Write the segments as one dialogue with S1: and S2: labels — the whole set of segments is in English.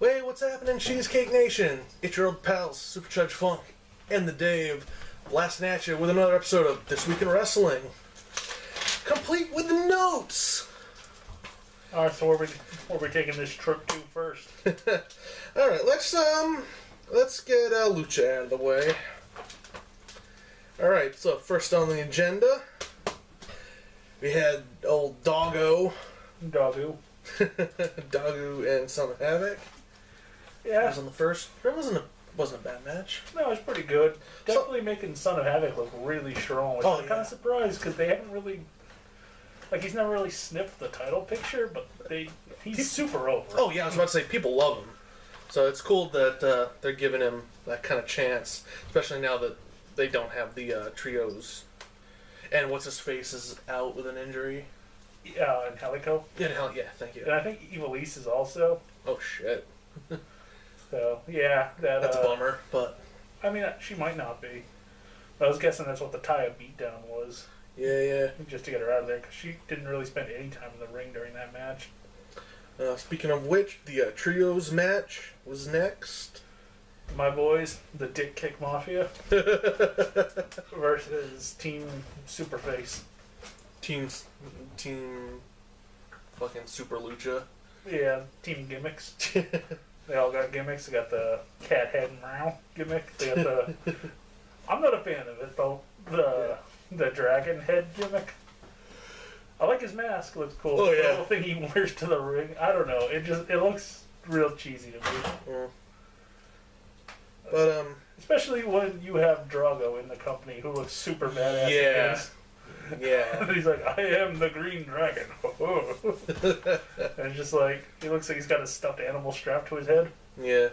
S1: Hey, what's happening, Cheesecake Nation? It's your old pals, Supercharged Funk, and the Dave, blasting at you with another episode of This Week in Wrestling, complete with notes.
S2: All right, so where we taking this trip to first?
S1: All right, let's get Lucha out of the way. All right, so first on the agenda, we had old Doggo,
S2: Doggo
S1: and Son of Havoc.
S2: Yeah,
S1: It was on the first. It wasn't a bad match.
S2: no, it was pretty good. Definitely making Son of Havoc look really strong, which I'm kind of surprised because they haven't really, he's never really sniffed the title picture, but he's super over.
S1: Oh yeah, I was about to say people love him, so it's cool that they're giving him that kind of chance, especially now that they don't have the trios. And what's his face is out with an injury.
S2: Yeah, and Helico.
S1: Yeah, thank you.
S2: And I think Evilise is also.
S1: Oh shit.
S2: So yeah,
S1: That's a bummer, but
S2: I mean, she might not be. I was guessing that's what the Taya beatdown was.
S1: yeah.
S2: Just to get her out of there, because she didn't really spend any time in the ring during that match.
S1: Speaking of which, the trios match was next.
S2: My boys, the Dick Kick Mafia versus Team Superface.
S1: Team fucking Super Lucha.
S2: Yeah, Team Gimmicks. They all got gimmicks. They got the cat head and meow gimmick. They got the... I'm not a fan of it, though. The dragon head gimmick. I like his mask. It looks cool.
S1: Oh, yeah.
S2: The little thing he wears to the ring. I don't know. It looks real cheesy to me.
S1: Yeah. But,
S2: especially when you have Drago in the company who looks super badass.
S1: Yeah. Yeah.
S2: And he's like, I am the Green Dragon. And it's just like, he looks like he's got a stuffed animal strapped to his head.
S1: Yeah.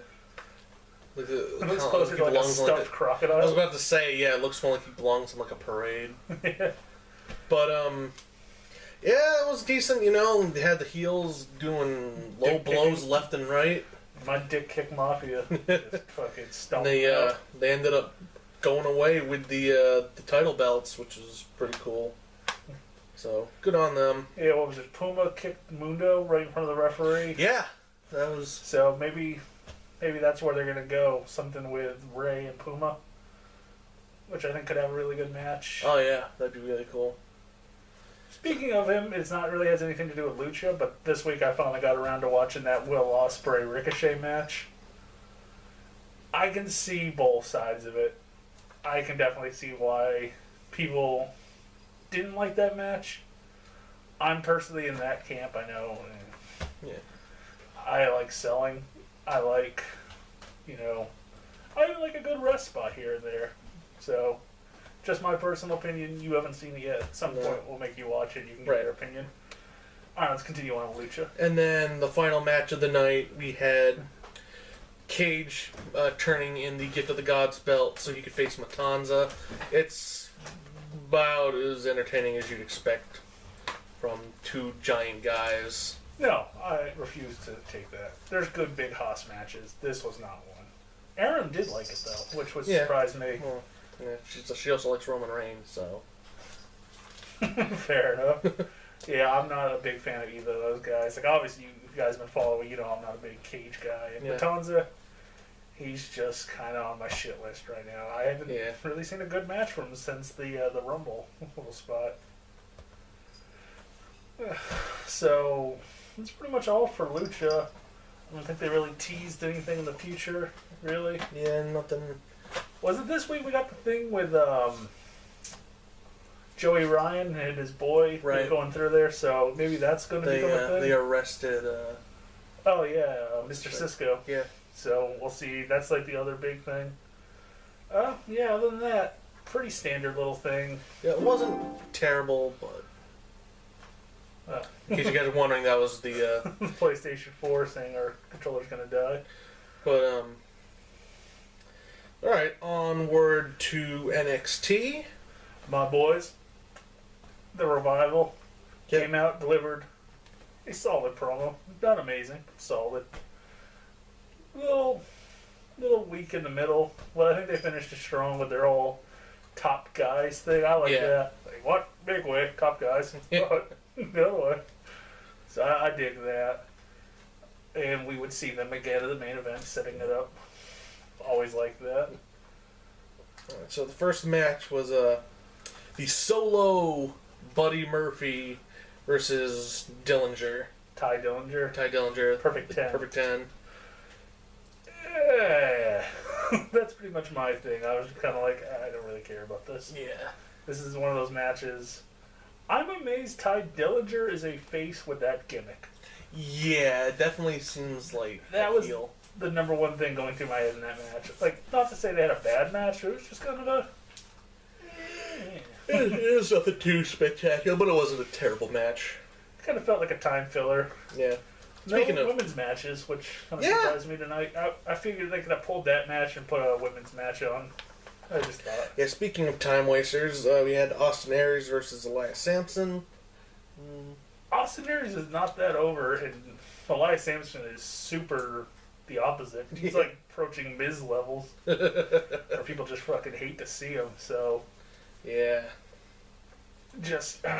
S2: It looks closer to like a stuffed crocodile.
S1: I was about to say, yeah, it looks more like he belongs in like a parade.
S2: Yeah.
S1: But, yeah, it was decent, you know. They had the heels doing low blows left and right.
S2: My Dick Kick Mafia just fucking stumped.
S1: They ended up going away with the title belts, which was pretty cool. So, good on them.
S2: Yeah, what was it? Puma kicked Mundo right in front of the referee.
S1: Yeah, that was...
S2: So maybe that's where they're going to go. Something with Ray and Puma, which I think could have a really good match.
S1: Oh, yeah, that'd be really cool.
S2: Speaking of him, it's not really has anything to do with Lucha, but this week I finally got around to watching that Will Ospreay Ricochet match. I can see both sides of it. I can definitely see why people didn't like that match. I'm personally in that camp, I know.
S1: Yeah.
S2: I like selling. I like a good rest spot here and there. So, just my personal opinion. You haven't seen it yet. At some point, we'll make you watch it. You can give your opinion. All right, let's continue on with Lucha.
S1: And then the final match of the night, we had Cage turning in the Gift of the Gods belt so he could face Matanza. It's about as entertaining as you'd expect from two giant guys.
S2: No, I refuse to take that. There's good big Haas matches. This was not one. Aaron did like it, though, which would surprise me.
S1: Well, yeah, she also likes Roman Reigns, so...
S2: Fair enough. Yeah, I'm not a big fan of either of those guys. Like, obviously, you guys have been following, you know I'm not a big Cage guy. And Matanza, he's just kind of on my shit list right now. I haven't really seen a good match from him since the Rumble little spot. So, that's pretty much all for Lucha. I don't think they really teased anything in the future, really.
S1: Yeah, nothing.
S2: Was it this week we got the thing with Joey Ryan and his boy going through there? So maybe that's going to become a thing.
S1: They arrested...
S2: Mr. Cisco.
S1: Yeah.
S2: So we'll see. That's like the other big thing. Yeah, other than that, pretty standard little thing.
S1: Yeah, it wasn't terrible, but... in case you guys are wondering, that was the...
S2: PlayStation 4 saying our controller's going to die.
S1: But, alright, onward to NXT.
S2: My boys, the Revival, came out, delivered a solid promo. Not amazing, solid. Little weak in the middle, but I think they finished it strong with their whole top guys thing. I like that. Like, what? Big way, top guys. The other way. So I dig that. and we would see them again at the main event, setting it up. Always like that.
S1: Alright, so the first match was the solo Buddy Murphy versus Dillinger.
S2: Ty Dillinger.
S1: Ty Dillinger.
S2: Perfect 10.
S1: Perfect 10.
S2: Yeah. That's pretty much my thing. I was kind of like, I don't really care about this.
S1: Yeah.
S2: This is one of those matches. I'm amazed Ty Dillinger is a face with that gimmick.
S1: Yeah, it definitely seems like
S2: That was
S1: heel.
S2: the number one thing going through my head in that match. Like, not to say they had a bad match, it was just kind of a...
S1: It was nothing too spectacular, but it wasn't a terrible match.
S2: Kind of felt like a time filler.
S1: Yeah.
S2: No
S1: Speaking of
S2: women's matches, which kind of surprised me tonight. I figured they could have pulled that match and put a women's match on. I just thought.
S1: Yeah, speaking of time wasters, we had Austin Aries versus Elias Sampson.
S2: Austin Aries is not that over, and Elias Sampson is super the opposite. He's like approaching Miz levels, where people just fucking hate to see him. So,
S1: yeah,
S2: just like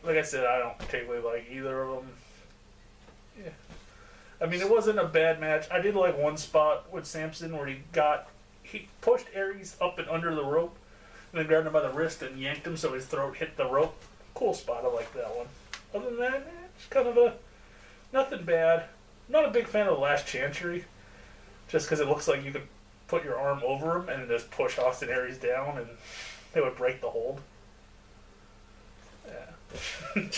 S2: I said, I don't particularly like either of them. Yeah, I mean, it wasn't a bad match. I did like one spot with Sampson where he pushed Aries up and under the rope, and then grabbed him by the wrist and yanked him so his throat hit the rope. Cool spot. I like that one. Other than that, it's kind of nothing bad. Not a big fan of the last Chancery, just because it looks like you could put your arm over him and just push Austin Aries down and they would break the hold. Yeah.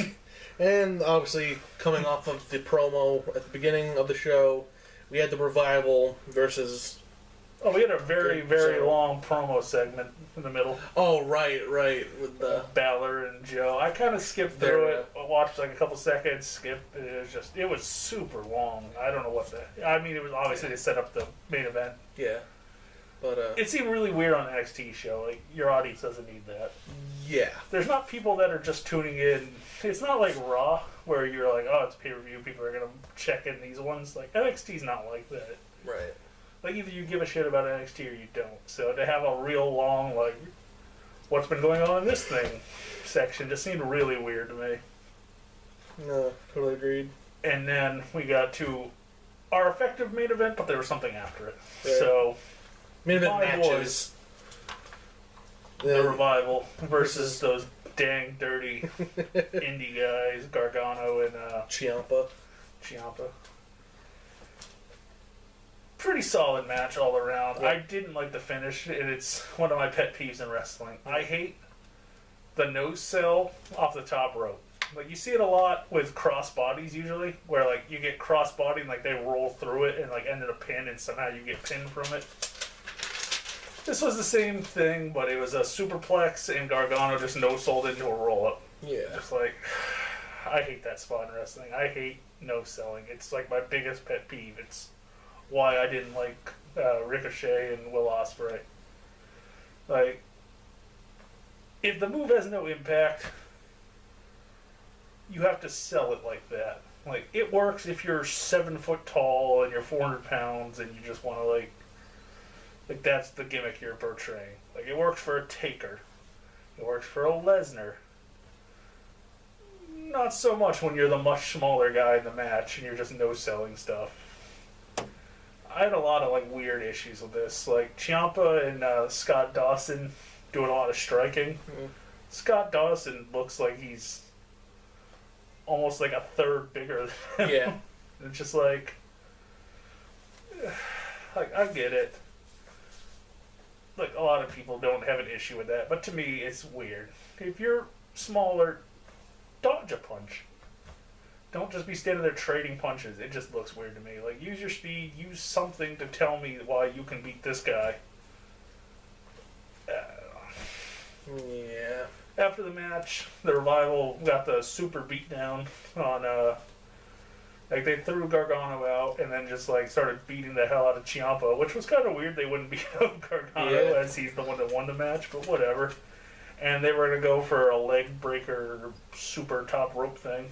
S1: and obviously coming off of the promo at the beginning of the show, we had the Revival versus...
S2: Oh, we had a very long promo segment in the middle.
S1: Oh, right, with the...
S2: Balor and Joe. I kind of skipped through it. I watched like a couple seconds, skipped. It was super long. I don't know what I mean, it was obviously to set up the main event.
S1: Yeah. But,
S2: it seemed really weird on an NXT show. Like, your audience doesn't need that.
S1: Yeah.
S2: There's not people that are just tuning in. It's not like Raw, where you're like, oh, it's pay-per-view. People are going to check in these ones. Like, NXT's not like that.
S1: Right.
S2: Like, either you give a shit about NXT or you don't. So to have a real long, like, what's been going on in this thing section just seemed really weird to me.
S1: No, totally agreed.
S2: And then we got to our effective main event, but there was something after it.
S1: Right.
S2: So,
S1: main event
S2: my
S1: matches.
S2: The Revival versus those dang dirty indie guys, Gargano and
S1: Ciampa.
S2: Pretty solid match all around.
S1: Yeah.
S2: I didn't like the finish, and it's one of my pet peeves in wrestling. I hate the nose sell off the top rope. Like, you see it a lot with cross bodies usually, where like you get cross body and like they roll through it and like end in a pin, and somehow you get pinned from it. This was the same thing, but it was a superplex, and Gargano just no-sold into a roll-up.
S1: Yeah.
S2: Just like, I hate that spot in wrestling. I hate no-selling. It's like my biggest pet peeve. It's why I didn't like Ricochet and Will Ospreay. Like, if the move has no impact, you have to sell it like that. Like, it works if you're 7 foot tall and you're 400 pounds and you just want to like that's the gimmick you're portraying. Like, it works for a Taker. It works for a Lesnar. Not so much when you're the much smaller guy in the match and you're just no-selling stuff. I had a lot of like weird issues with this. Like, Ciampa and Scott Dawson doing a lot of striking.
S1: Mm-hmm. Scott
S2: Dawson looks like he's almost like a third bigger than him.
S1: Yeah.
S2: It's just like I get it. Like, a lot of people don't have an issue with that, but to me, it's weird. If you're smaller, dodge a punch. Don't just be standing there trading punches. It just looks weird to me. Like, use your speed. Use something to tell me why you can beat this guy.
S1: Yeah.
S2: After the match, the Revival got the super beatdown on, like, they threw Gargano out and then just, like, started beating the hell out of Ciampa, which was kind of weird. They wouldn't beat up Gargano as he's the one that won the match, but whatever. And they were going to go for a leg breaker super top rope thing.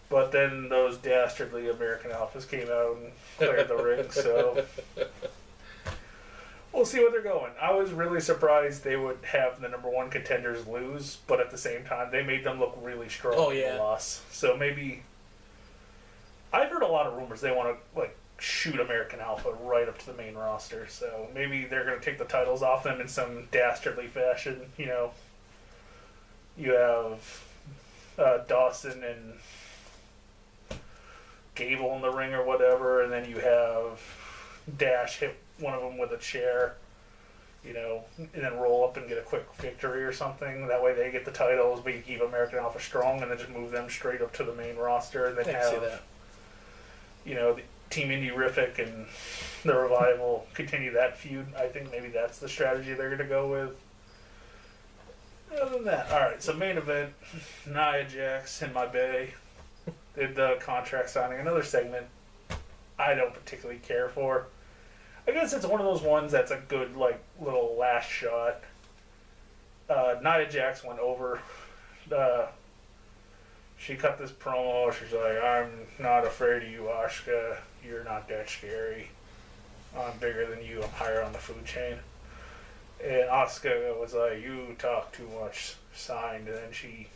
S2: But then those dastardly American Alphas came out and cleared the ring, so we'll see what they're going. I was really surprised they would have the number one contenders lose, but at the same time, they made them look really strong in the loss. So maybe I've heard a lot of rumors they want to like shoot American Alpha right up to the main roster. So maybe they're going to take the titles off them in some dastardly fashion. You know, you have Dawson and Gable in the ring or whatever, and then you have Dash hit one of them with a chair, you know, and then roll up and get a quick victory or something. That way they get the titles, but you keep American Alpha strong, and then just move them straight up to the main roster, and then have, you know, the Team Indy-rific and the Revival continue that feud. I think maybe that's the strategy they're going to go with. Other than that, alright, so main event, Nia Jax in my bay did the contract signing. Another segment I don't particularly care for. I guess it's one of those ones that's a good, like, little last shot. Nia Jax went over. She cut this promo. She's like, I'm not afraid of you, Asuka. You're not that scary. I'm bigger than you. I'm higher on the food chain. And Asuka was like, you talk too much, signed. And then she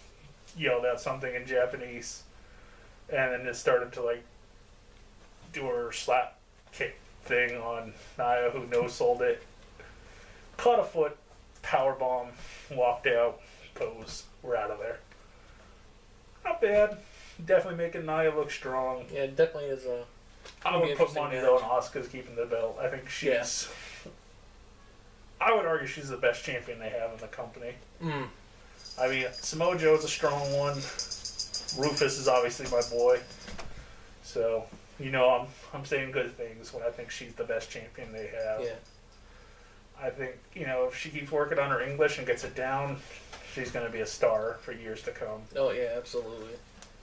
S2: yelled out something in Japanese. And then it started to, like, do her slap kick thing on Nia, who no-sold it. Caught a foot, powerbomb, walked out, pose. We're out of there. Not bad. Definitely making Nia look strong.
S1: Yeah, it definitely is a...
S2: I would put money, though, on Asuka's keeping the belt. I think she's... Yeah. I would argue she's the best champion they have in the company.
S1: Mm.
S2: I mean, Samoa Joe's a strong one. Rufus is obviously my boy. So, you know, I'm saying good things when I think she's the best champion they have.
S1: Yeah.
S2: I think, you know, if she keeps working on her English and gets it down, she's going to be a star for years to come.
S1: Oh, yeah, absolutely.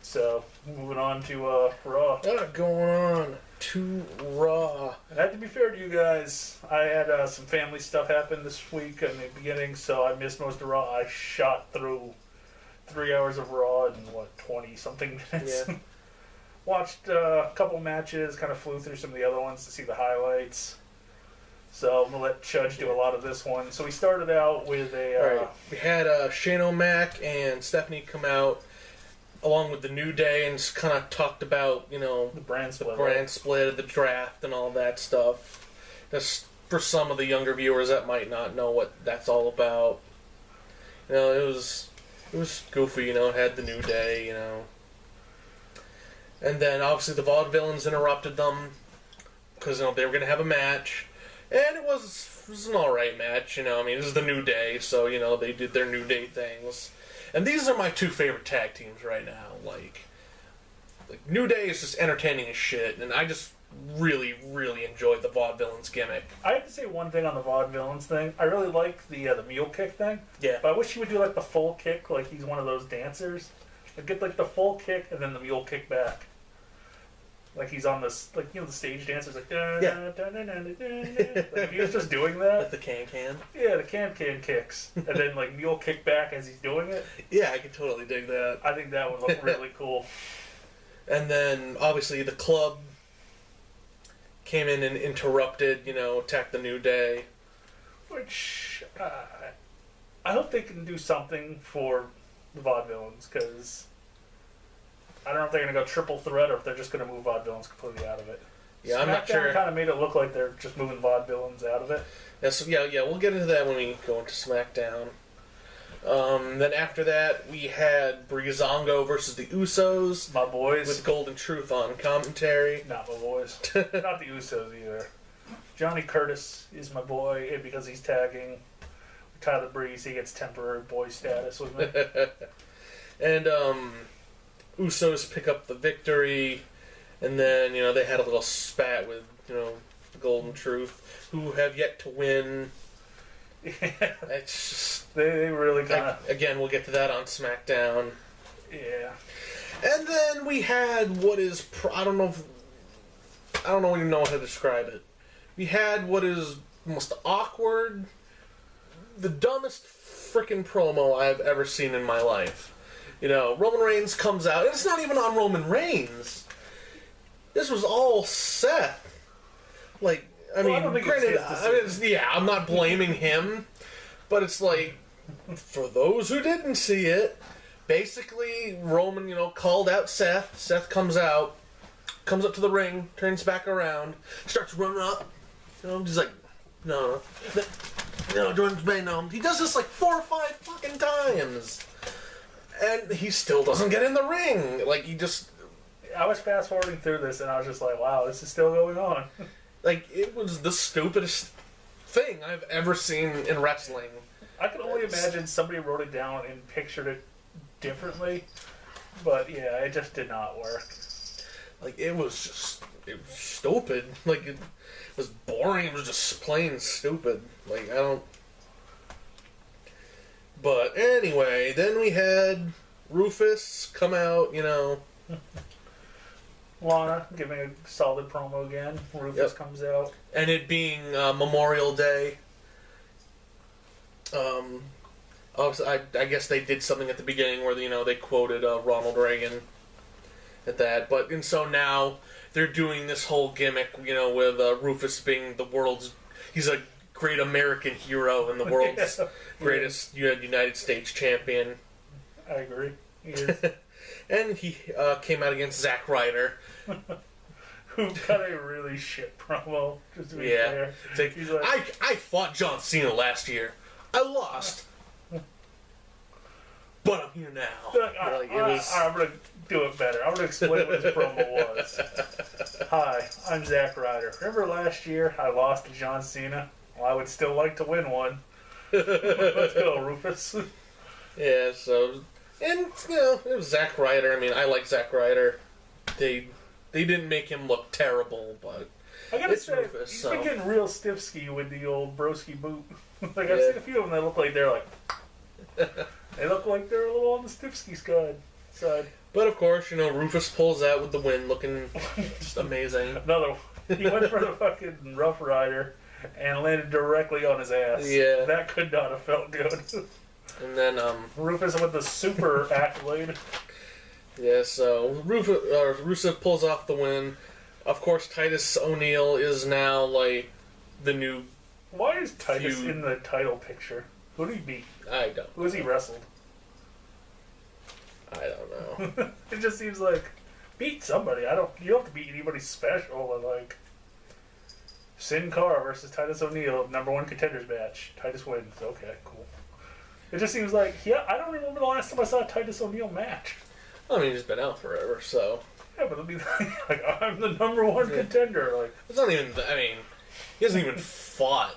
S2: So, moving on to Raw.
S1: Going on to Raw.
S2: And I have to be fair to you guys. I had some family stuff happen this week in the beginning, so I missed most of Raw. I shot through 3 hours of Raw in, 20-something minutes?
S1: Yeah.
S2: Watched a couple matches, kind of flew through some of the other ones to see the highlights. So I'm going to let Chudge do a lot of this one. So we started out with a...
S1: Alright, we had Shane O'Mac and Stephanie come out along with the New Day and just kind of talked about, you know...
S2: The brand
S1: split, the draft, and all that stuff. Just for some of the younger viewers that might not know what that's all about. You know, it was goofy, you know, it had the New Day, you know... And then, obviously, the Vaudevillains interrupted them because, you know, they were going to have a match. And it was an alright match, you know. I mean, this is the New Day, so, you know, they did their New Day things. And these are my two favorite tag teams right now. Like New Day is just entertaining as shit, and I just really, really enjoyed the Vaudevillains gimmick.
S2: I have to say one thing on the Vaudevillains thing. I really like the mule kick thing.
S1: Yeah.
S2: But I wish he would do, like, the full kick, like he's one of those dancers. Like, get, like, the full kick and then the mule kick back. Like he's on this, like, you know, the stage dancers, like, da, da, da, da, da, da, da. Like, he was just doing that.
S1: Like the can.
S2: Yeah, the can kicks. And then, like, mule kick back as he's doing it.
S1: Yeah, I could totally dig that.
S2: I think that would look really cool.
S1: And then, obviously, the club came in and interrupted, you know, attacked the New Day.
S2: Which, I hope they can do something for the Vaudevillains, because... I don't know if they're going to go triple threat or if they're just going to move Vaudevillains completely out of it.
S1: Yeah, I'm not sure.
S2: kind of made it look like they're just moving Vaudevillains out of it.
S1: Yeah, we'll get into that when we go into SmackDown. Then after that, we had Breezango versus the Usos.
S2: My boys.
S1: With Golden Truth on commentary.
S2: Not my boys. Not the Usos either. Johnny Curtis is my boy because he's tagging. Tyler Breeze, he gets temporary boy status with me.
S1: And, Usos pick up the victory, and then, you know, they had a little spat with, you know, the Golden Truth, who have yet to win.
S2: Yeah.
S1: It's just...
S2: They really kind of...
S1: Again, we'll get to that on SmackDown.
S2: Yeah.
S1: And then we had what is... I don't even know how to describe it. We had what is most awkward, the dumbest frickin' promo I've ever seen in my life. You know, Roman Reigns comes out, and it's not even on Roman Reigns. This was all Seth. Like, I mean, granted, I'm not blaming him, but it's like, for those who didn't see it, basically, Roman, you know, called out Seth. Seth comes out, comes up to the ring, turns back around, starts running up. You know, he's like, no, Jordan's Bay, no. He does this like 4 or 5 fucking times. And he still doesn't get in the ring. Like, he just...
S2: I was fast forwarding through this and I was just like, wow, this is still going on.
S1: Like, it was the stupidest thing I've ever seen in wrestling.
S2: I can only imagine somebody wrote it down and pictured it differently. But yeah, it just did not work.
S1: Like, it was stupid. Like, it was boring. It was just plain stupid. Like, I don't... But anyway, then we had Rufus come out, you know...
S2: Lana giving a solid promo again. Rufus comes out.
S1: And it being Memorial Day. Obviously, I guess they did something at the beginning where, you know, they quoted Ronald Reagan at that. And so now they're doing this whole gimmick, you know, with Rufus being the world's... He's a great American hero and the world's greatest United States champion.
S2: I agree. He is.
S1: And he came out against Zack Ryder.
S2: Who got a really shit promo, just to be fair.
S1: He's like, I fought John Cena last year. I lost. But I'm here now.
S2: I'm going to do it better. I'm going to explain what his promo was. Hi, I'm Zack Ryder. Remember last year I lost to John Cena? Well, I would still like to win one. Let's go, Rufus.
S1: Yeah, so... And, you know, it was Zack Ryder. I mean, I like Zack Ryder. They didn't make him look terrible, but
S2: I gotta say,
S1: Rufus,
S2: he's
S1: so.
S2: been getting real stiff-ski with the old broski boot. Like, I've seen a few of them that look like they're like... they look like they're a little on the stiff-ski side.
S1: But, of course, you know, Rufus pulls out with the win, looking just amazing.
S2: He went for the fucking Rough Rider and landed directly on his ass.
S1: Yeah.
S2: That could not have felt good.
S1: And then,
S2: Rufus with the super accolade.
S1: Yeah, so Rusev pulls off the win. Of course, Titus O'Neil is now, like, the new...
S2: Why is Titus in the title picture? Who did he beat?
S1: I don't know.
S2: Who has he wrestled?
S1: I don't know.
S2: It just seems like, beat somebody. You don't have to beat anybody special, but, like... Sin Cara versus Titus O'Neil, #1 contenders match. Titus wins. Okay, cool. It just seems like, I don't remember the last time I saw a Titus O'Neil match.
S1: I mean, he's been out forever, so...
S2: Yeah, but it'll be like, I'm the #1 contender. Like,
S1: it's not even... I mean, he hasn't even fought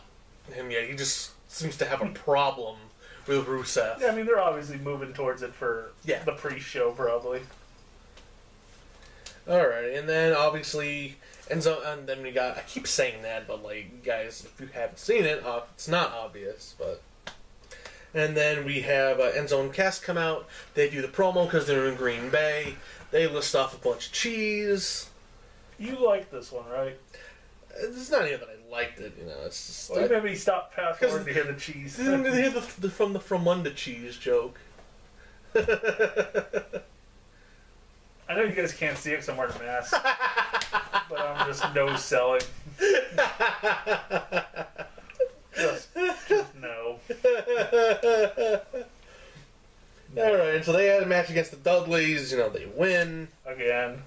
S1: him yet. He just seems to have a problem with Rusev.
S2: Yeah, I mean, they're obviously moving towards it for the pre-show, probably.
S1: Alright, and then, obviously... And then we got... I keep saying that, but, like, guys, if you haven't seen it, it's not obvious, but... And then we have Enzo and Cass come out. They do the promo because they're in Green Bay. They list off a bunch of cheese.
S2: You like this one, right?
S1: It's not even that I liked it, you know. It's just...
S2: Well, maybe stop fast forward to hear the cheese.
S1: They hear the from the Fromunda cheese joke.
S2: I know you guys can't see it because I'm wearing a mask. But I'm just no-selling. Just no.
S1: Alright, so they had a match against the Dudleys. You know, they win.
S2: Again.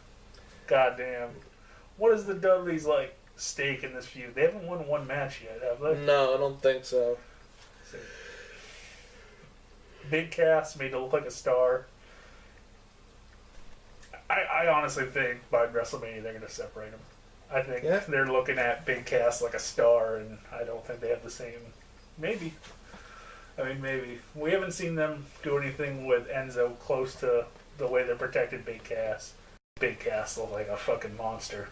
S2: Goddamn. What is the Dudleys, like, stake in this feud? They haven't won one match yet, have they?
S1: No, I don't think so.
S2: Big Cass made to look like a star. I honestly think by WrestleMania they're going to separate them. I think they're looking at Big Cass like a star, and I don't think they have the same... Maybe. I mean, maybe. We haven't seen them do anything with Enzo close to the way they protected Big Cass. Big Cass looked like a fucking monster.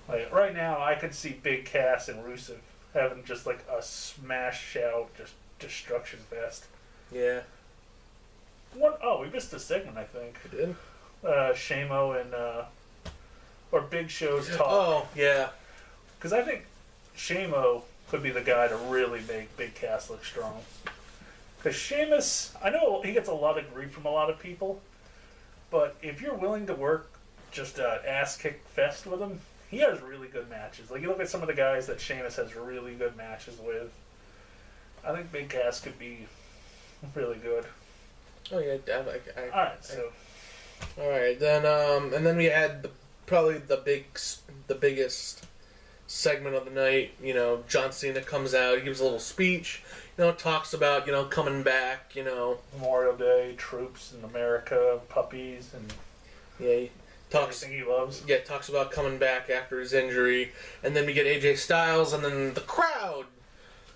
S2: Like, right now, I could see Big Cass and Rusev having just like a smash-out, just destruction fest.
S1: Yeah.
S2: We missed a segment, I think.
S1: We did?
S2: Shamo and... or Big Show's talk.
S1: Oh, yeah.
S2: Because I think Shamo could be the guy to really make Big Cass look strong. Because Sheamus, I know he gets a lot of grief from a lot of people, but if you're willing to work just an ass-kick fest with him, he has really good matches. Like, you look at some of the guys that Sheamus has really good matches with. I think Big Cass could be really good.
S1: Oh, yeah.
S2: Alright, so...
S1: Alright, then, and then we had the probably the biggest segment of the night. You know, John Cena comes out, he gives a little speech. You know, talks about coming back. You know,
S2: Memorial Day, troops in America, puppies, and
S1: yeah, he talks.
S2: everything he loves.
S1: Yeah, talks about coming back after his injury, and then we get AJ Styles, and then the crowd.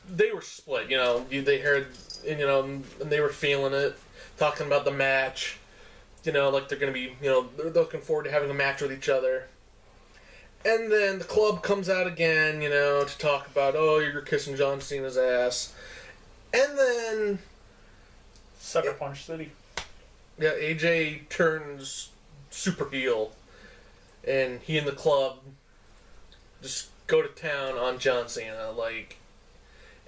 S1: They were split. You know, they heard, and they were feeling it, talking about the match. You know, like they're going to be, they're looking forward to having a match with each other. And then the club comes out again, to talk about, oh, you're kissing John Cena's ass. And then...
S2: Sucker Punch City.
S1: Yeah, AJ turns super heel. And he and the club just go to town on John Cena, like...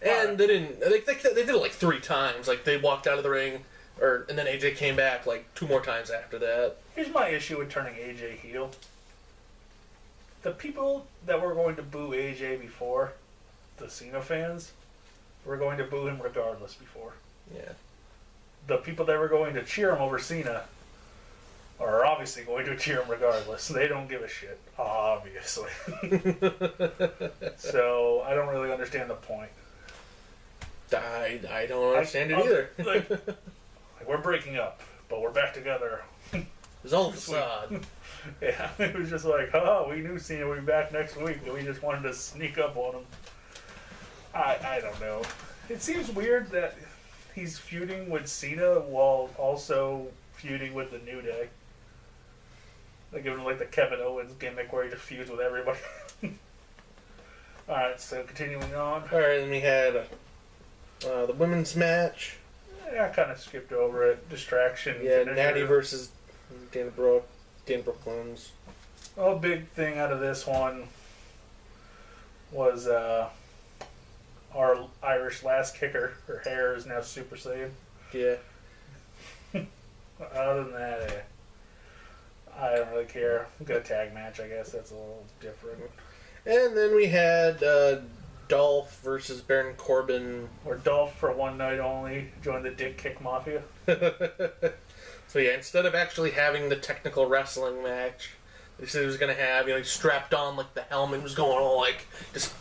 S1: And they didn't... They did it like 3 times. Like, they walked out of the ring... and then AJ came back like 2 more times after that.
S2: Here's my issue with turning AJ heel. The people that were going to boo AJ before, the Cena fans, were going to boo him regardless before.
S1: Yeah.
S2: The people that were going to cheer him over Cena are obviously going to cheer him regardless. They don't give a shit, obviously. So I don't really understand the point.
S1: I don't understand it either.
S2: Like, we're breaking up, but we're back together.
S1: It was all a facade.
S2: Yeah, it was just like, oh, we knew Cena would be back next week, and we just wanted to sneak up on him. I don't know. It seems weird that he's feuding with Cena while also feuding with the New Day. They give him like the Kevin Owens gimmick where he just feuds with everybody. Alright, so continuing on.
S1: Alright, and we had the women's match.
S2: Yeah, I kind of skipped over it. Distraction.
S1: Yeah,
S2: finisher.
S1: Natty versus Dan Brooklyn's.
S2: Oh, big thing out of this one was our Irish last kicker. Her hair is now Super Saiyan.
S1: Yeah.
S2: Other than that, I don't really care. Good tag match, I guess. That's a little different.
S1: And then we had Dolph versus Baron Corbin.
S2: Or Dolph for one night only joined the Dick Kick Mafia.
S1: So yeah, instead of actually having the technical wrestling match, they said he was going to have, he strapped on like the helmet, was going all like just.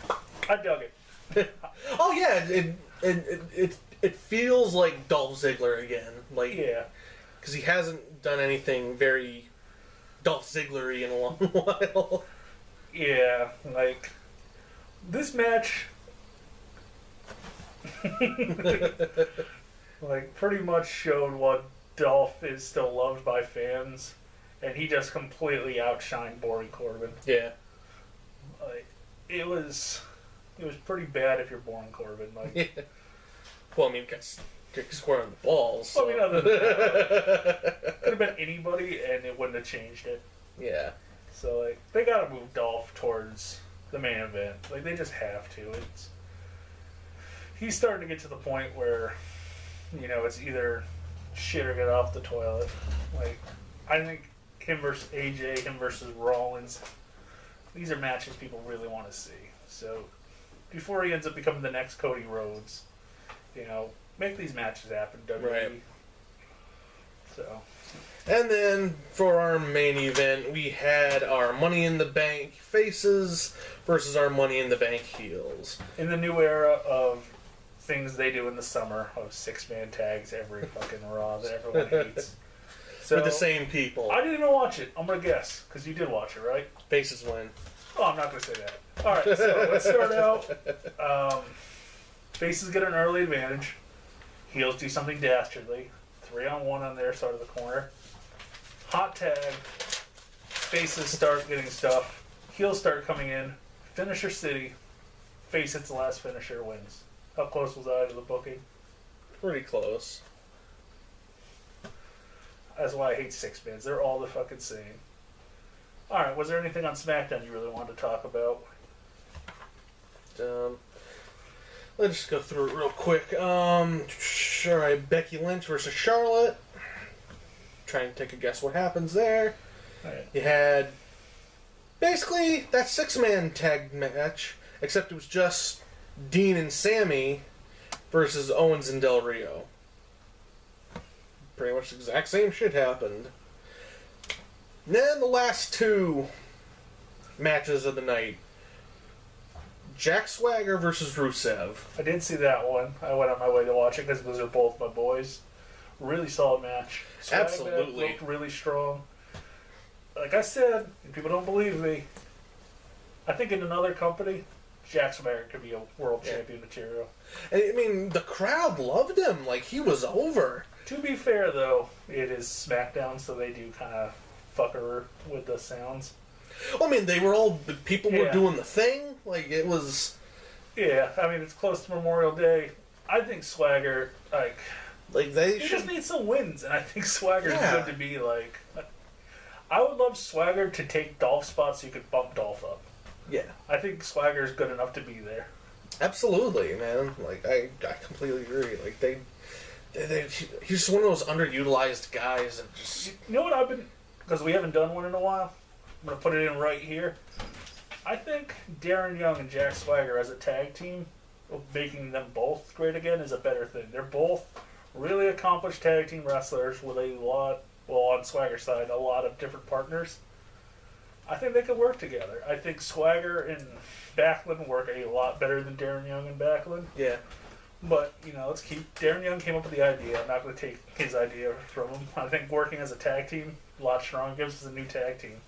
S2: I dug it.
S1: Oh yeah, it feels like Dolph Ziggler again, like
S2: Yeah.
S1: because he hasn't done anything very Dolph Ziggler-y in a long while.
S2: Yeah, like this match like pretty much showed what Dolph is still loved by fans, and he just completely outshined Baron Corbin.
S1: Yeah.
S2: Like it was pretty bad if you're Baron Corbin. Like,
S1: Yeah. Well, I mean, got square on the balls. So.
S2: I mean, other than that, could have been anybody, and it wouldn't have changed it.
S1: Yeah.
S2: So like, they gotta move Dolph towards the main event. Like they just have to. He's starting to get to the point where, it's either shit or get off the toilet. Like, I think him versus AJ, him versus Rollins, these are matches people really want to see. So, before he ends up becoming the next Cody Rhodes, make these matches happen, WWE.
S1: Right.
S2: So.
S1: And then, for our main event, we had our Money in the Bank faces versus our Money in the Bank heels.
S2: In the new era of things they do in the summer of 6-man tags every fucking Raw that everyone hates. So,
S1: With the same people.
S2: I didn't even watch it. I'm going to guess, because you did watch it, right?
S1: Faces win.
S2: Oh, I'm not going to say that. Alright, so let's start out. Faces get an early advantage. Heels do something dastardly. 3-on-1 on their side of the corner. Hot tag. Faces start getting stuff. Heels start coming in. Finisher City. Face hits the last finisher, wins. How close was I to the booking?
S1: Pretty close.
S2: That's why I hate 6-mans. They're all the fucking same. Alright, was there anything on SmackDown you really wanted to talk about?
S1: Let's just go through it real quick. Alright, Becky Lynch versus Charlotte. Trying to take a guess what happens there.
S2: Right.
S1: You had basically that 6-man tag match, except it was just Dean and Sammy versus Owens and Del Rio. Pretty much the exact same shit happened. And then the last two matches of the night. Jack Swagger versus Rusev.
S2: I did see that one. I went on my way to watch it because those are both my boys. Really solid match. Swagger
S1: Absolutely.
S2: looked really strong. Like I said, people don't believe me. I think in another company, Jack Swagger could be a world champion material.
S1: And, I mean, the crowd loved him. Like, he was over.
S2: To be fair, though, it is SmackDown, so they do kind of fucker with the sounds.
S1: Well, I mean, they were all... People were
S2: Yeah.
S1: doing the thing. Like, it was...
S2: Yeah, I mean, it's close to Memorial Day. I think Swagger, like...
S1: Like, they
S2: He
S1: should...
S2: just needs some wins, and I think Swagger's
S1: Yeah.
S2: good to be, like... I would love Swagger to take Dolph spots so you could bump Dolph up.
S1: Yeah.
S2: I think Swagger's good enough to be there.
S1: Absolutely, man. Like, I completely agree. Like, he's just one of those underutilized guys that just...
S2: You know what I've been... Because we haven't done one in a while. I'm going to put it in right here. I think Darren Young and Jack Swagger as a tag team, making them both great again, is a better thing. They're both really accomplished tag team wrestlers with a lot, well, on Swagger's side, a lot of different partners. I think they could work together. I think Swagger and Backlund work a lot better than Darren Young and Backlund.
S1: Yeah.
S2: But, let's keep... Darren Young came up with the idea. I'm not going to take his idea from him. I think working as a tag team, a lot stronger, gives us a new tag team.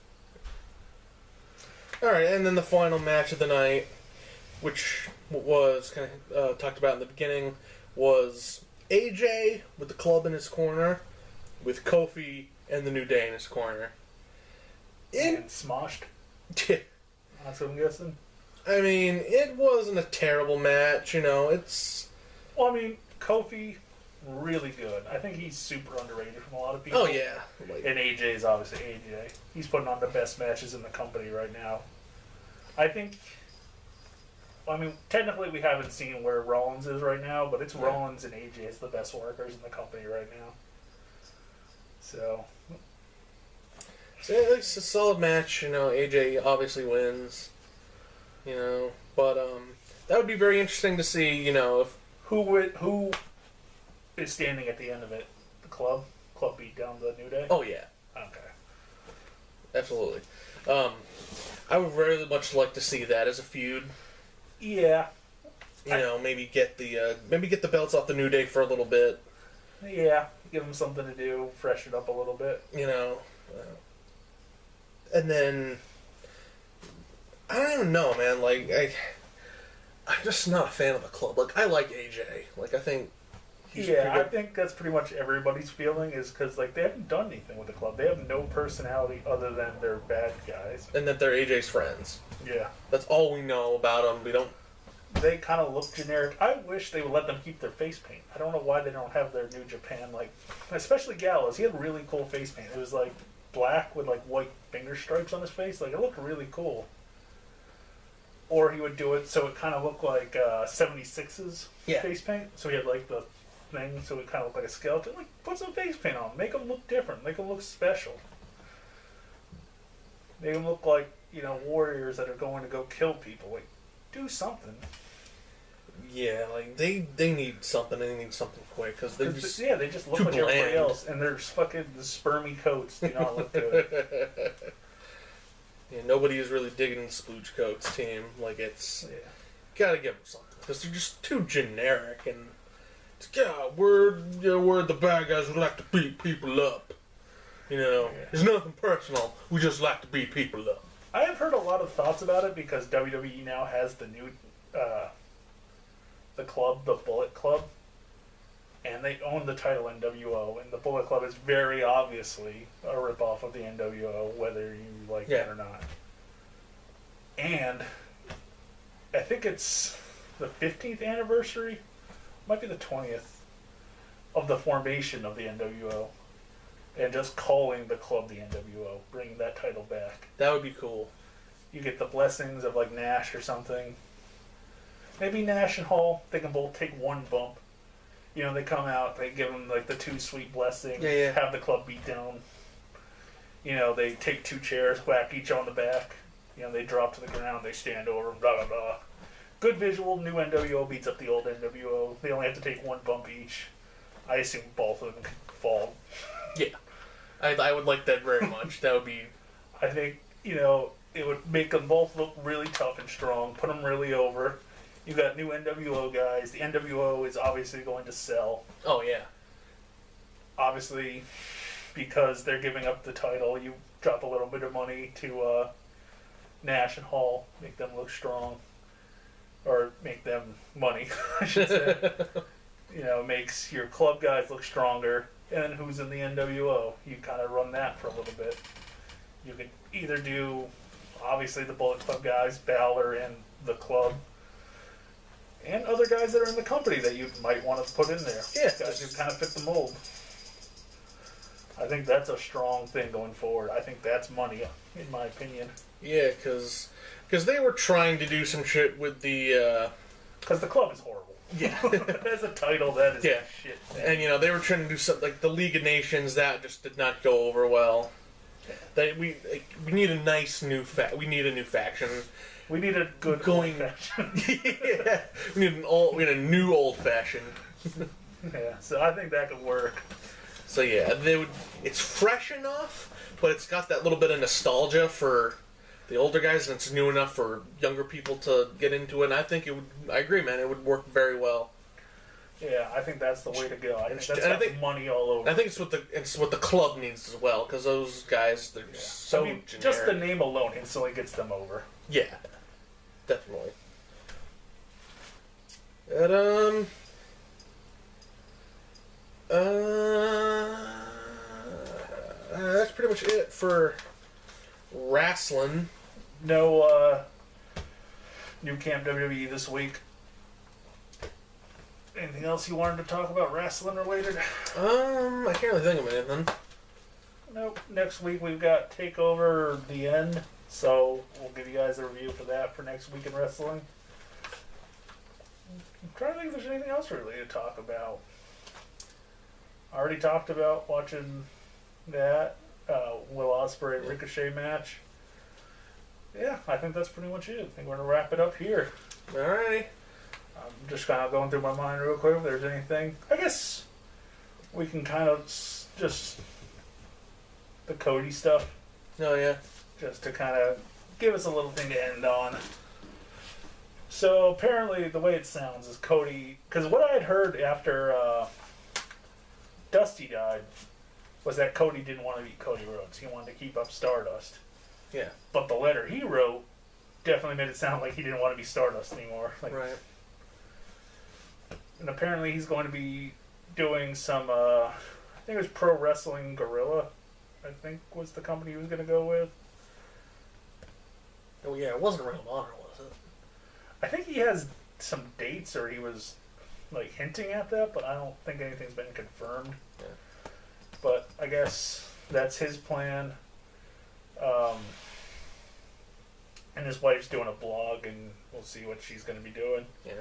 S1: Alright, and then the final match of the night, which was kind of talked about in the beginning, was AJ with the club in his corner, with Kofi and the New Day in his corner.
S2: And smoshed. That's what I'm guessing.
S1: I mean, it wasn't a terrible match, it's...
S2: Well, I mean, Kofi, really good. I think he's super underrated from a lot of people.
S1: Oh, yeah. Like,
S2: And AJ is obviously AJ. He's putting on the best matches in the company right now. I think... Well, I mean, technically we haven't seen where Rollins is right now, but it's Rollins and AJ as the best workers in the company right now. So
S1: it's a solid match, AJ obviously wins, but that would be very interesting to see, if...
S2: Who is standing at the end of it? The club? Club beat down the New Day?
S1: Oh, yeah.
S2: Okay.
S1: Absolutely. I would very much like to see that as a feud.
S2: Yeah.
S1: Maybe get the belts off the New Day for a little bit.
S2: Yeah. Give them something to do, freshen it up a little bit.
S1: And then I don't even know, man. Like I'm just not a fan of the club. Like, I like AJ. Like, I think he's pretty
S2: I
S1: good.
S2: think that's pretty much everybody's feeling is because, like, they haven't done anything with the club. They have no personality other than they're bad guys.
S1: And that they're AJ's friends.
S2: Yeah.
S1: That's all we know about them. We don't...
S2: They kind of look generic. I wish they would let them keep their face paint. I don't know why they don't have their New Japan, like, especially Gallows. He had really cool face paint. It was, like, black with, like, white finger stripes on his face. Like, it looked really cool. Or he would do it so it kind of looked like 76's face paint. So he had, like, the thing so it kind of looked like a skeleton. Like, put some face paint on. Make them look different. Make them look special. Make them look like, warriors that are going to go kill people. Like, do something.
S1: Yeah, like, they need something. They need something quick, because they just...
S2: Yeah, they just look like everybody else. And their fucking spermy coats do not look good.
S1: Yeah, nobody is really digging the Splooge Coats team. Like, it's...
S2: Yeah.
S1: Gotta give them something. Because they're just too generic. And, we're the bad guys who like to beat people up. It's nothing personal. We just like to beat people up.
S2: I have heard a lot of thoughts about it because WWE now has the new, the club, the Bullet Club. And they own the title NWO. And the Bullet Club is very obviously a ripoff of the NWO, whether you like it or not. And I think it's the 15th anniversary, might be the 20th, of the formation of the NWO. And just calling the club the NWO, bringing that title back.
S1: That would be cool.
S2: You get the blessings of, like, Nash or something. Maybe Nash and Hall, they can both take one bump. They come out, they give them, like, the two sweet blessings, have the club beat down. They take two chairs, whack each on the back. They drop to the ground, they stand over them, blah, blah, blah. Good visual, new NWO beats up the old NWO. They only have to take one bump each. I assume both of them could fall.
S1: Yeah. I would like that very much. That would be...
S2: I think, It would make them both look really tough and strong, put them really over. You got new NWO guys. The NWO is obviously going to sell.
S1: Oh, yeah.
S2: Obviously, because they're giving up the title, you drop a little bit of money to Nash and Hall, make them look strong. Or make them money, I should say. Makes your club guys look stronger. And then who's in the NWO? You kind of run that for a little bit. You could either do, obviously, the Bullet Club guys, Balor and the club, and other guys that are in the company that you might want to put in there.
S1: Yeah.
S2: Guys who kind of fit the mold. I think that's a strong thing going forward. I think that's money, in my opinion.
S1: Yeah, because they were trying to do some shit with the...
S2: Because the club is horrible.
S1: Yeah.
S2: As a title, that is
S1: yeah.
S2: shit.
S1: And, they were trying to do something like the League of Nations. That just did not go over well. We need a nice new we need a new faction.
S2: We need a good faction.
S1: Yeah. We need a new old faction.
S2: Yeah, so I think that could work.
S1: So yeah, it's fresh enough, but it's got that little bit of nostalgia for the older guys, and it's new enough for younger people to get into it. And I think I agree, man, it would work very well.
S2: Yeah, I think that's the way to go. I think money all over.
S1: I think it's what the club needs as well, because those guys, they're so generic.
S2: Just the name alone instantly gets them over.
S1: Yeah, definitely. And, that's pretty much it for wrestling.
S2: No new Camp WWE this week. Anything else you wanted to talk about wrestling related?
S1: I can't really think of anything.
S2: Nope. Next week we've got TakeOver The End, so we'll give you guys a review for that for next week in wrestling. I'm trying to think if there's anything else really to talk about. I already talked about watching that Will Ospreay Ricochet match. Yeah, I think that's pretty much it. I think we're going to wrap it up here.
S1: Alrighty.
S2: I'm just kind of going through my mind real quick if there's anything. I guess we can kind of just the Cody stuff.
S1: Oh, yeah.
S2: Just to kind of give us a little thing to end on. So apparently the way it sounds is Cody... Because what I had heard after Dusty died was that Cody didn't want to beat Cody Rhodes. He wanted to keep up Stardust.
S1: Yeah.
S2: But the letter he wrote definitely made it sound like he didn't want to be Stardust anymore.
S1: Right.
S2: And apparently he's going to be doing some, I think it was Pro Wrestling Guerrilla, I think was the company he was going to go with.
S1: Oh, yeah, it wasn't Ring of Honor, was it?
S2: I think he has some dates, or he was, hinting at that, but I don't think anything's been confirmed.
S1: Yeah.
S2: But I guess that's his plan. And his wife's doing a blog, and we'll see what she's going to be doing.
S1: Yeah.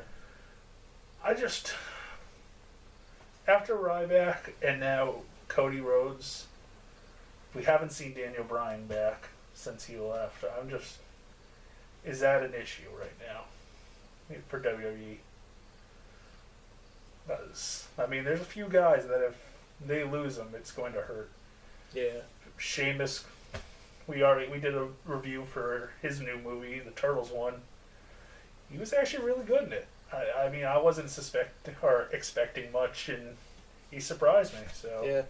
S2: After Ryback and now Cody Rhodes, we haven't seen Daniel Bryan back since he left. Is that an issue right now for WWE? Because, there's a few guys that if they lose them, it's going to hurt.
S1: Yeah.
S2: Sheamus, we did a review for his new movie, the Turtles one. He was actually really good in it. I wasn't expecting much, and he surprised me. So,
S1: yeah.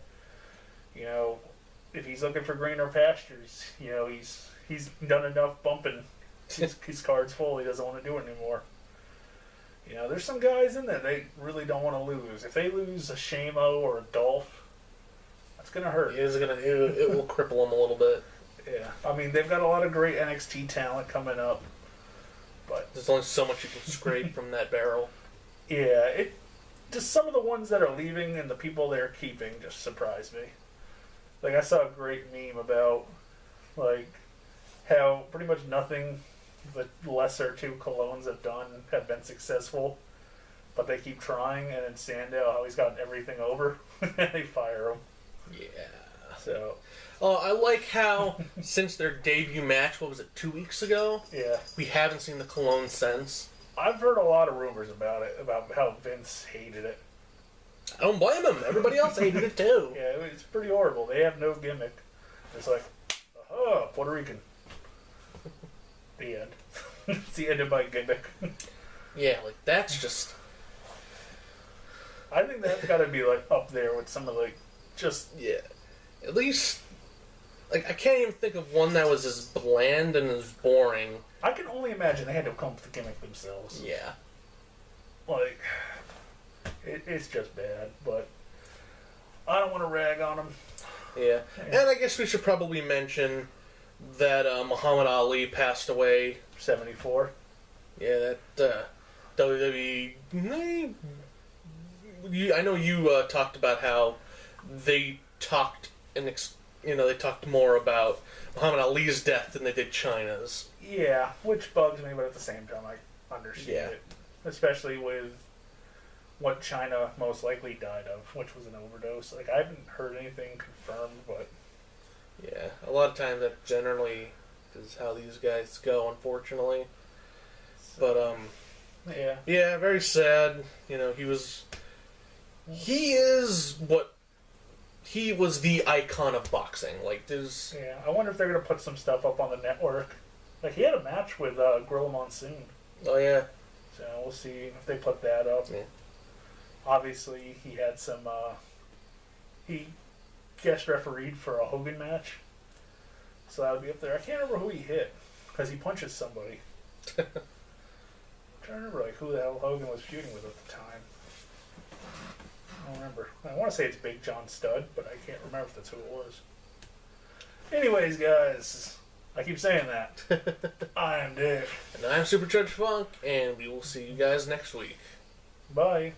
S2: If he's looking for greener pastures, he's done enough bumping his cards full. He doesn't want to do it anymore. There's some guys in there they really don't want to lose. If they lose a Shamo or a Dolph, that's gonna hurt.
S1: It will cripple them a little bit.
S2: Yeah, they've got a lot of great NXT talent coming up. But
S1: there's only so much you can scrape from that barrel.
S2: Yeah, just some of the ones that are leaving and the people they're keeping just surprised me. I saw a great meme about how pretty much nothing the lesser two colognes have been successful, but they keep trying. And then Sandow, how he's gotten everything over, and they fire him.
S1: Yeah.
S2: So.
S1: Oh, I like how, since their debut match, 2 weeks ago?
S2: Yeah.
S1: We haven't seen the cologne since.
S2: I've heard a lot of rumors about it, about how Vince hated it.
S1: I don't blame him. Everybody else hated it too.
S2: Yeah, it's pretty horrible. They have no gimmick. It's Puerto Rican. The end. It's the end of my gimmick.
S1: Yeah, like that's just.
S2: I think that's got to be like up there with some of like just
S1: Yeah, at least. Like I can't even think of one that was as bland and as boring.
S2: I can only imagine they had to come up with the gimmick themselves.
S1: Yeah.
S2: Like, it's just bad, but I don't want to rag on them.
S1: Yeah. And I guess we should probably mention that Muhammad Ali passed away.
S2: 74.
S1: Yeah, that WWE. I know you talked about how they talked they talked more about Muhammad Ali's death than they did China's.
S2: Yeah, which bugs me, but at the same time, I understand it. Especially with what China most likely died of, which was an overdose. Like, I haven't heard anything confirmed, but...
S1: Yeah, a lot of times that generally is how these guys go, unfortunately.
S2: So,
S1: But,
S2: yeah.
S1: Yeah, very sad. You know, he was the icon of boxing. Like, there's...
S2: Yeah, I wonder if they're going to put some stuff up on the network. Like, he had a match with Gorilla Monsoon.
S1: Oh, yeah.
S2: So we'll see if they put that up.
S1: Yeah.
S2: Obviously, he had some... he guest refereed for a Hogan match. So that would be up there. I can't remember who he hit, because he punches somebody. I'm trying to remember like who the hell Hogan was feuding with at the time. I don't remember. I want to say it's Big John Studd, but I can't remember if that's who it was. Anyways, guys, I keep saying that. I am Dave.
S1: And I'm Super Judge Funk, and we will see you guys next week.
S2: Bye.